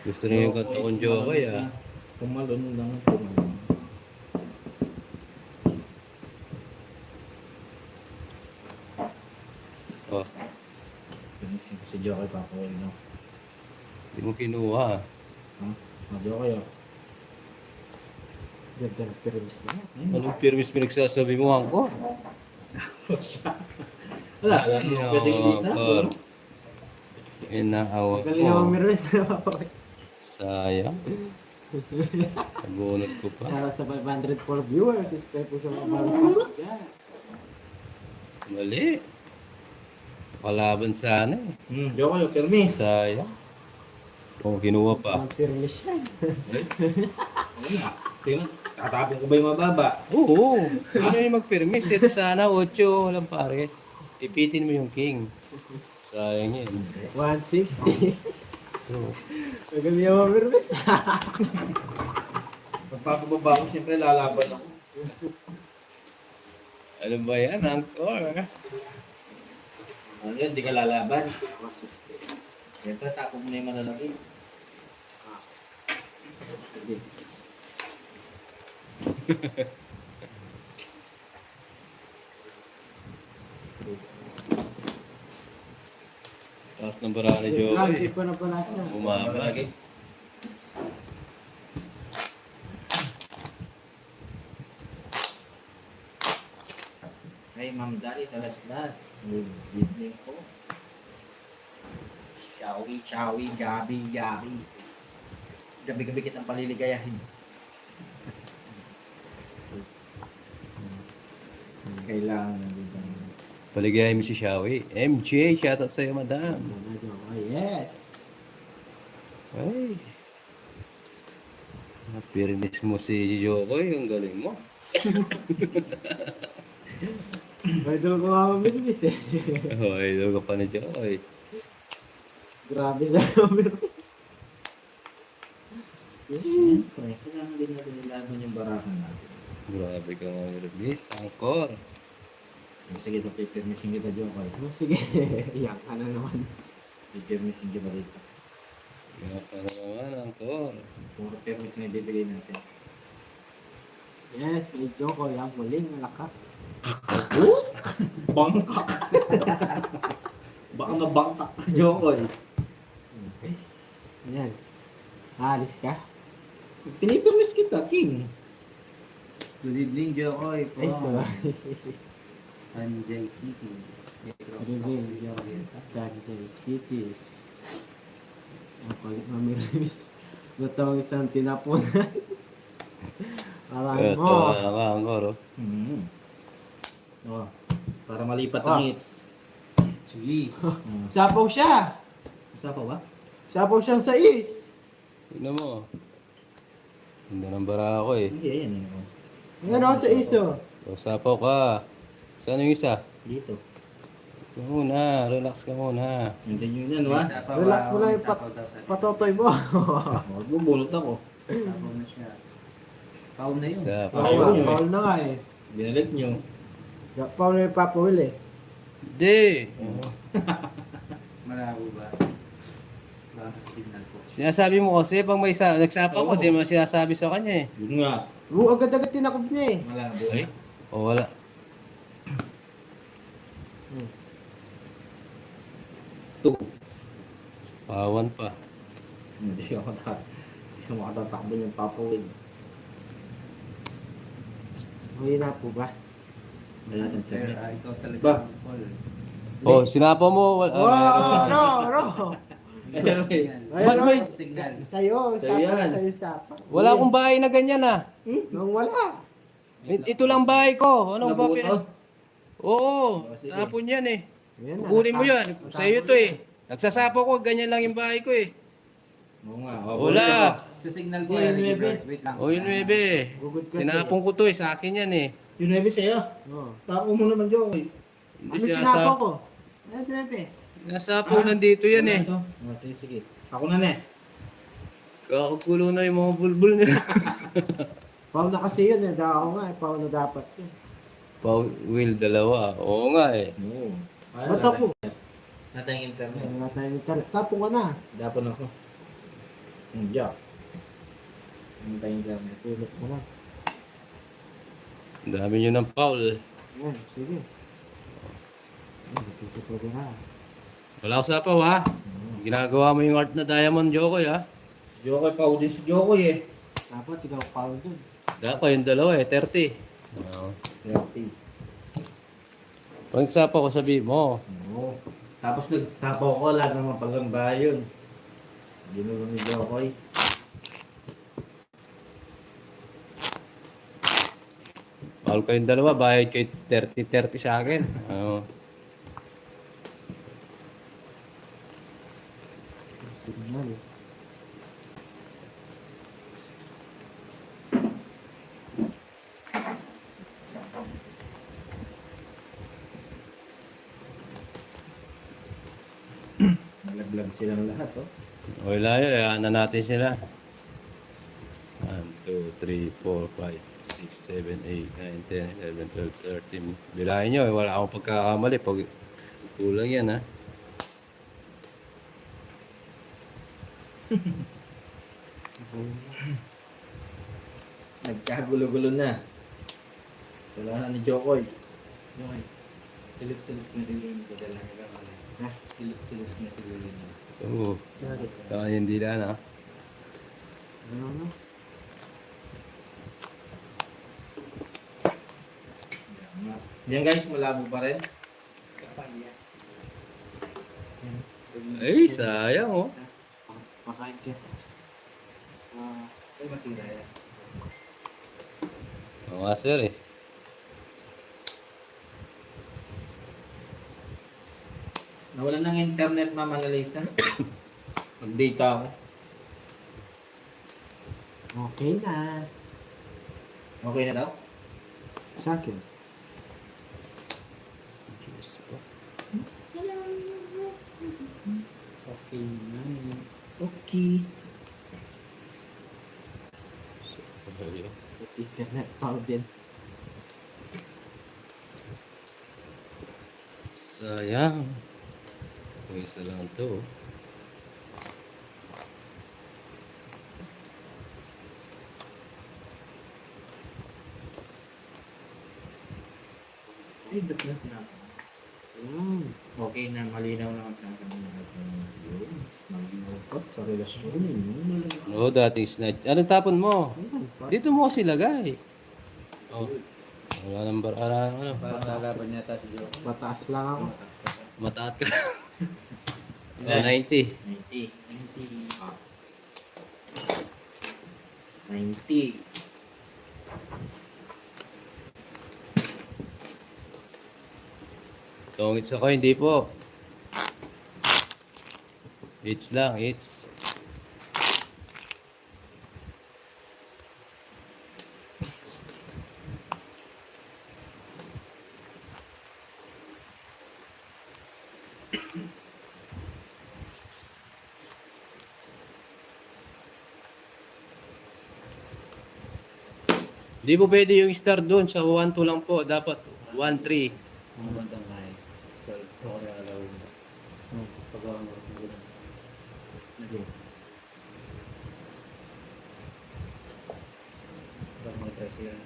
Gusto niyo yung kanta kong Jokoy ah. Pumalon lang, pumalon. Oh, Pirmisin ko si Jokoy, Papaul, no? hindi mo kinuha. O, Jokoy, oh. Ganda ng permis na. Anong pirmis pinagsasabi mo, Angkor? Wala, pwede dito. Angkor. Inaawa Galing naman ko. permis na papakit. Sayang. Nabunot ko pa. Para sa 504 viewers, expect ko siya mabalong yan. Mali. Kalaban sana eh. Jokoy, oh. Pirmis. Sayang. Kung kinuha pa. Ang permis yan. Tingnan, tatapon ko ba yung mababa? Oo. Ano yung mag-permis? Ito sana, 8, walang pares. Ipitin mo yung king. Sayang yun. 160. Oo. Magaling naman permis. Pagpapababa ko, siyempre lalaban ako. Ano ba yan, Angkor? Ano yun, di ka lalaban. 160. Siyempre, tapon mo na yung malalaki. Sige. Taas ng bara ni Lang, Joey. di pa na palasa. Bumaba. Hey, Ma'am Dali, talas-las. Good evening po. Shawi, shawi, gabi, gabi. Gabi-gabi kitang paliligayahin. Kailangan na dito. Paligay mo si Shawi. MJ, shoutout sa'yo, madam. Yes. Ay. Napirinis mo si Jokoy. Ang galing mo. Idol ko nga mabilis eh. Oh, idol ka pa ni Jokoy. Grabe siya mabilis. Siyempre, kailangan din natin ilaban yung barahan natin. Grabe ka nga release. Angkor. Sige, ito, pipirmisin kita, Jokoy. Oh, sige, iyak ka na naman. Pipirmisin kita dito. Nga pa naman, Angkor. Puro permis na ibibigay natin. Yes, kay Joko, yung muling malaka. Bangkak! Baka nabangkak ka, Jokoy. Yan. Alis ka? Pinipirmis kita, King. Good evening, Jokoy. Ay, sorry. Sanjay City. Review, Joko. Sanjay City. Ang kulit mamiris. Ito ang isang tinapunan. Alam Ito, mo. Angkor. Oh, para malipat Oh. ang hits. Sige. Sapaw siya. Isa pa ba? Sapaw siyang sa is. Tignan mo. Hindi ng bara ako eh. Hindi, ayan. Ngayon ako sa is, oh. O, sapaw ka. Saan yung isa? Dito. Ika muna. Relax ka muna. Hindi yun yan, wa? Relax mo lang yung patotoy mo. Magbubulot ako. Sapaw na siya. Pau na yun. Isa. Ayaw nyo eh. Paul na nga eh. Binalit nyo. Paul na yung Papa Will eh. Hindi. Malabo ba? Bakit signal po? Sinasabi mo kasi pag may nagsapaw ko, di mo sinasabi sa kanya eh. Yun nga. Agad-agad tinakot niya eh. Malabo. Ay? O wala. Hmm. 2. Pawan pa. Hindi ako makatatakbo yung papawin. Huli na po ba? Wala nang Pero internet. ikaw talaga. Ba? Paul. Oh, sinapa mo. Wala. Pero eh, Ba't may- Signal. Sa'yo, Sa'yo yan. sa'yo sapa. Wala akong bahay na ganyan ah. Nung wala. Ito lang bahay ko. Ano ba nabuto. Oo. sige. Tapon yan eh. Yan na, Kunin mo naka- yan. Sa'yo to eh. Nagsasapo ko. Ganyan lang yung bahay ko eh. Oo nga. Wala. So signal ko Yun, yan. bebe. Wait lang. O yun, bebe. Gugod kasi. Tinapon ko to eh. Sa akin yan eh. Yung 9 sa'yo. Oh. Tako mo naman, Jokoy. Hindi Ano siya sinapo ko? Eh, bebe. Nasapo nandito yan eh. Ito. Oh, sige, sige. Ako na ne. Kakakulo na yung mga bulbul niya. Pau na kasi yun eh. Ako nga eh. Pau na dapat yun. Will dalawa. Oo nga eh. Oo. Ba't ako? Natayang internet. Wala tayong internet. Tapo ka na. Dapon ako. Jack. Natayang internet. Tulot mo na. Ang dami nyo ng foul. Yan, sige. Tutupag na. Wala ko sapaw ha. Ginagawa mo yung art na diamond, Jokoy ha. Si Jokoy pa din si Jokoy eh. Dapat ikaw pau dun. Dapat yung dalawa eh, 30. Oo. 30. Pag sapaw ko sabi mo, Oo. Tapos nagsapaw ko, lahat naman palang bayon. Ginulo ni Jokoy. foul kayong dalawa, bayad kayo 30-30 sa akin. Oo. Signal. Nalaglag silang lahat oh. Wala yun, ano natin sila. 1, 2, 3, 4, 5, 6, 7, 8, 9, 10, 11, 12, 13. Bilahin nyo, wala akong pagkakamali. Pag kulang yan ha. Nagkagulo-gulo na. Salamat ni Jokoy. Jokoy. Silip-silip na siguro ko dala nila. Ha? Silip-silip na siguro nila. Oo. Bakit? Saka hindi lang ha. Ano na? Yan guys, malabo pa rin. Ay, sayang oh. Pakain ka. Ay, masira yan. Oo nga sir eh. Nawalan ng internet, Mama Analisa. Mag-data ako. Okay na. Okay na daw? Sa akin. Diyos po. Okay na. Okay. At internet pau din. Sayang. Yung isa lang to. Ay, ba't na tinapos? Okay na, malinaw naman sa akin. Yun, malinaw pa sa relasyon. Oo, dating snatch. Anong tapon mo? Dito mo kasi lagay. Oh. Wala nang ano. Parang lalaban yata si Jokoy. Mataas lang ako. Mataat ka. Oh, 90. 90. 90. Tongits ako, hindi po. Hits lang, hits. Hindi po pwede yung star doon sa 1-2 lang po. Dapat 1-3. Ang bandang kaya. Ito ko rin alaw. Pagawa mo. Sige. Parang may 30 Yan.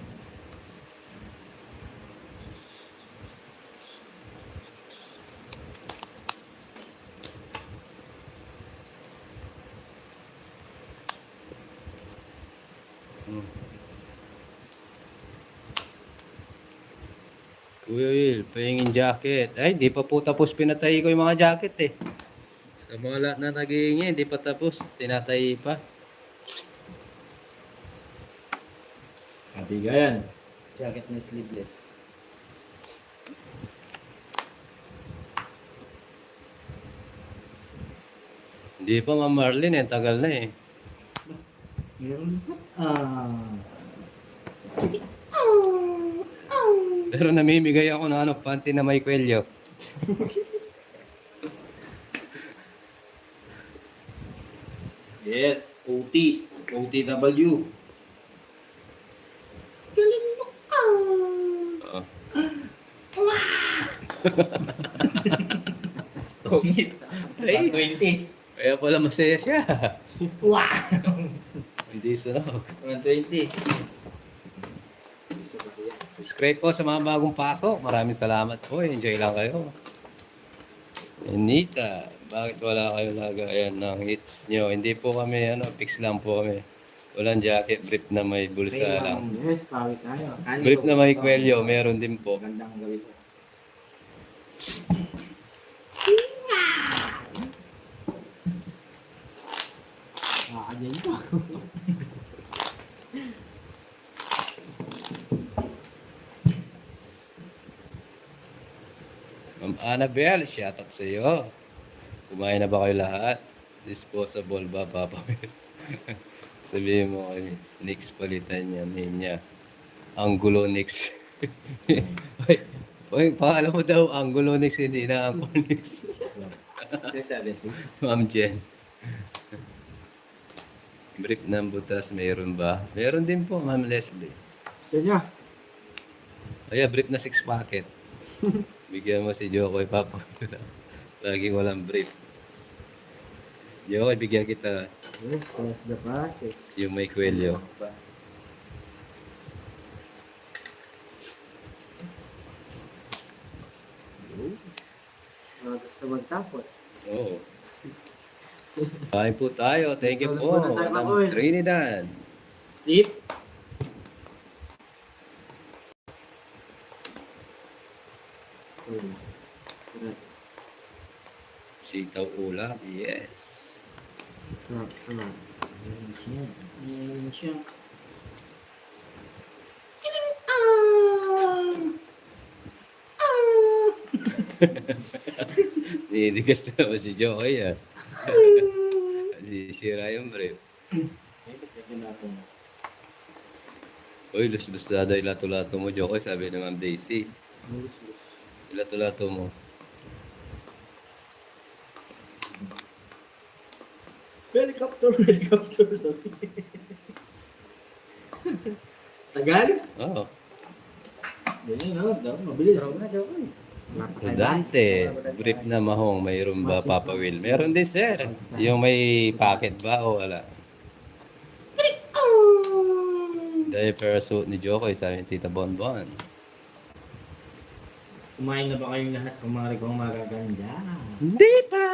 Hmm. Kuya Will, pahingin jacket. Ay, di pa po tapos pinatay ko yung mga jacket eh. Sa mga lahat na naghihingi, di pa tapos. Tinatay pa. Kabigayan. Jacket na sleeveless. Hindi pa, Ma'am Marlene eh. Tagal na eh. Meron pa. Ah. Pero namimigay ako ng ano, panty na may kwelyo. Yes. OT. OTW. Galing mo. Oo. Tungit. Ay. 120. Kaya pala masaya siya. Wow. Hindi sunog. 120. Subscribe po sa mga bagong pasok. Maraming salamat po. Enjoy lang kayo. Anita, bakit wala kayo lagayan ng hits nyo? Hindi po kami, fix lang po kami. Walang jacket, brief na may bulsa lang. Yes, pawit tayo. Brief na may kwelyo, meron din po. Magandang gawin mo. Kakaganyan ko. Ma'am Annabelle, shoutout sa iyo. Kumain na ba kayo lahat? Disposable ba, Papa Will? Sabihin mo kay Nix palitan niya, name niya. Angulo Nix. Oy, pangalan mo daw, Angulo Nix, hindi na Angulo Nix. Ma'am Jen. Brief ng butas, mayroon ba? Meron din po, Ma'am Leslie. Gusto niya? Ay, brief na 6 packet. Bigyan mo si Jokoy, Papa. Laging walang brief. Jokoy, bigyan kita Yes, trust the process. yung may kwelyo. Gusto magtapot. Oo. Kain po tayo. Thank you po. Muna tayo, Madam Paul. Trinidad. Sleep. Sitaw ulam. Yes. Sarap, sarap. Yan siya. Ninigas na naman si Jokoy. Sisira yung brief. Ay, ba't sabi natin? Uy, lus-lusada yung lato-lato mo, Jokoy. Sabi ni Ma'am Daisy. Lus-lus. Yung lato-lato mo. Helicopter, helicopter. Tagal? Oo. Ganyan, no? Mabilis. Rodante. Brief na mahong. Mayroon ba, Papa Will? Meron din, sir. Yung may packet ba o wala? Diaper suit ni Jokoy, sabi ni Tita Bonbon. Kumain na ba kayong lahat? Kumari kong magaganda. Hindi pa!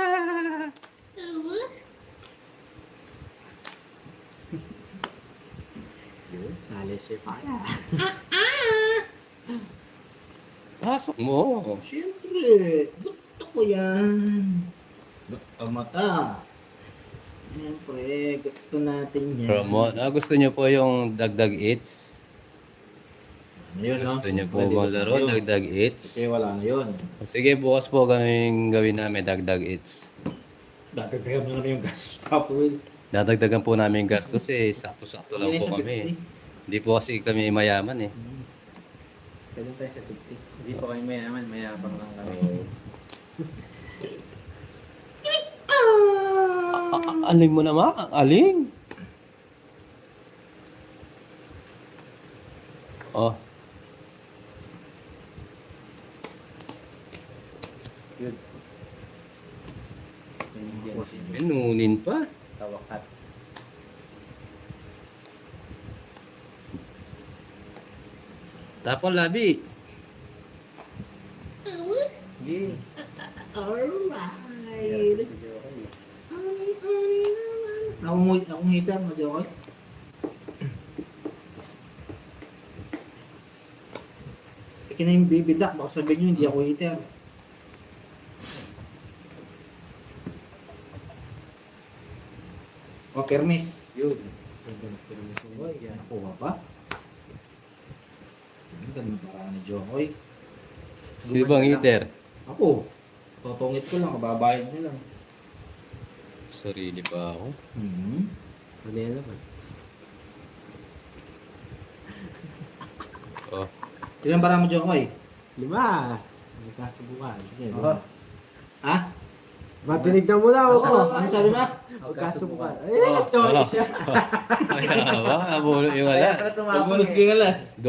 Yun, sali si Paya. Pasok mo. Siyempre, gusto ko yan. Gusto mata. Siyempre, gusto natin yan. Promote. Gusto niyo po yung dagdag eats? Ano yun, no? Gusto niyo po Pwede bang ba laro? tayo? Dagdag eats? Kasi wala na yun. Sige, bukas po ganun yung gawin namin, dagdag eats. Dadagdagan mo na yung gas. Papa Will. Dadagdagan po namin yung gastos eh. Sakto-sakto lang po kami. Hindi po kasi kami mayaman eh. Pwede tayo sa 50. Hindi pa kayo mayaman, mayabang lang kami. Aling mo naman? Aling? Oh, Yun. Yung Indian nunin pa. tawakat. Tapon labi. Yeah. Alright. Akong hitter, Jokoy. Ika na yung bibidak, baka sabihin nyo hindi ako hitter. O, permis. Yun. Jokoy, yan nakuha pa. Ang ganda parang ni Jokoy. Sino bang hitter? Ako. Totongit ko lang, kababayad nyo lang. Sarili pa ako. Ano yan naman? Oh. Ilan bara mo, Jokoy? 5. Magkasubukan. Sige, Oo. Ha? Matinignan mo na. Oo, ano sabi ba? Magkasubukan. Oo. Ito siya. Kaya ba? Abulo yung alas. Pagmunos ko yung alas.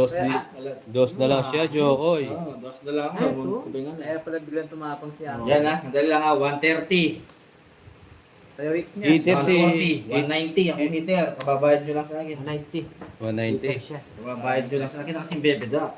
Dos na lang siya, Jokoy. Oo, dos na lang. Ay, Pagmunos ito. ko yung Kaya alas. pala biglang tumapang si Amo. Yan ha, madali lang ha, 130. Sa rates niya. Hitter si... 140, 190 ako hitter. Kababayad nyo lang sa akin. 90. 190. Siya. Kababayad nyo lang sa akin, kasi bebeda.